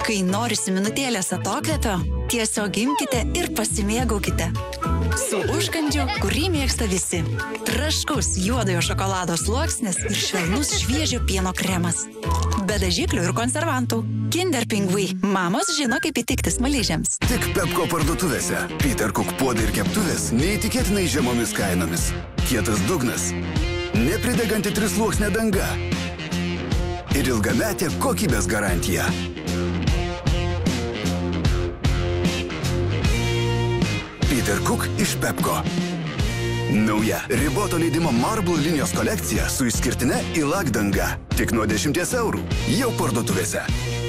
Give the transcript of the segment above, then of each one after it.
Kai norisi minutėlės atokvėpio, tiesiog imkite ir pasimėgaukite. Su užkandžiu, kurį mėgsta visi. Traškus juodojo šokolado sluoksnis ir švelnus šviežio pieno kremas. Be dažiklių ir konservantų. Kinder Pingui. Mamos žino, kaip įtikti smaližiams. Tik Pepko parduotuvėse. Peter Cook puodai ir keptuvės neįtikėtinai žemomis kainomis. Kietas dugnas. Neprideganti 3-sluoksnė danga. Ir ilgametė kokybės garantija. Peter Cook iš Pepko. Nauja riboto leidimo Marble linijos kolekcija su išskirtine Ilag danga. Tik nuo 10 eurų. Jau parduotuvėse.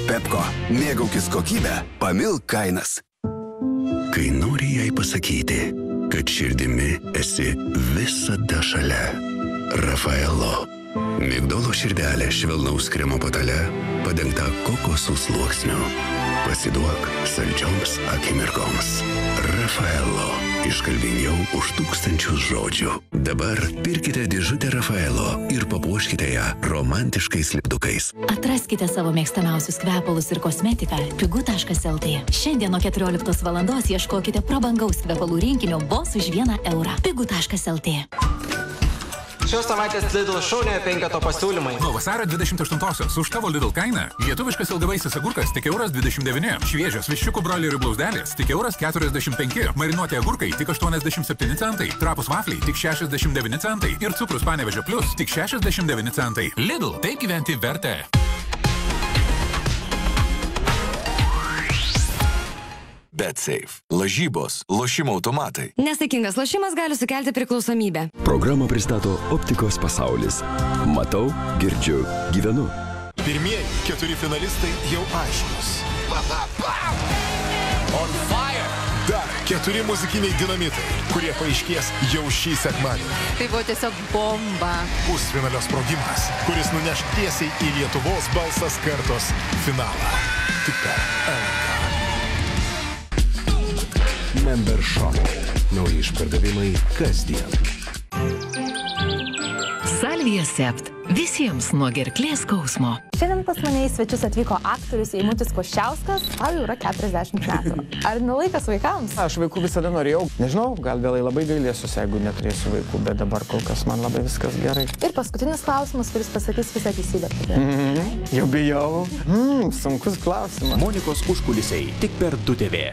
Pepko. Mėgaukis kokybę, pamilk kainas. Kai nori jai pasakyti, kad širdimi esi visada šalia. Rafaelo. Migdolo širdelė švelnaus kremo patale padengta kokosų sluoksniu. Pasiduok saldžioms akimirkoms. Rafaelo. Iškalbingiau už 1000 žodžių. Dabar pirkite dėžutę Rafaelo ir papuoškite ją romantiškais lipdukais. Atraskite savo mėgstamiausius kvepalus ir kosmetiką pigu.lt. Šiandien nuo 14 valandos ieškokite prabangaus kvepalų rinkinio vos už 1 eurą. Pigu.lt. Šios savaitės Lidl šauniojo 5 pasiūlymai. Nuo vasario 28-osios už tavo Lidl kainą lietuviškas ilgavaisis agurkas tik €29, šviežios viščiukų broilerių blauzdelės tik €45, marinuoti agurkai tik 87 centai, trapūs vafliai tik 69 centai ir cukrus Panevėžio Plus tik 69 centai. Lidl, taip gyventi vertę. BetSafe. Lažybos, lošimo automatai. Nesaikingas lošimas gali sukelti priklausomybę. Programą pristato Optikos pasaulis. Matau, girdžiu, gyvenu. Pirmieji 4 finalistai jau aiškus. On fire! Dar 4 muzikiniai dinamitai, kurie paaiškės jau šį sekmadienį. Tai buvo tiesiog bomba. Pusfinalio sprogimas, kuris nuneš tiesiai į Lietuvos balsas kartos finalą. Tik per LNK. Member Shop. Nauji išpardavimai kasdien. Salvija Sept. Visiems nuo gerklės skausmo. Šiandien pas mane į svečius atvyko aktorius Eimutis Koščiauskas. Tau jau yra 40 metų. Ar nelaikas vaikams? Aš vaikų visada norėjau. Nežinau, gal vėlai labai gailėsiuosi, jeigu neturėsiu vaikų, bet dabar kol kas man labai viskas gerai. Ir paskutinis klausimas, kuris pasakys visą teisybę. Jau bijau. Sunkus klausimas. Monikos užkulisiai tik per 2TV.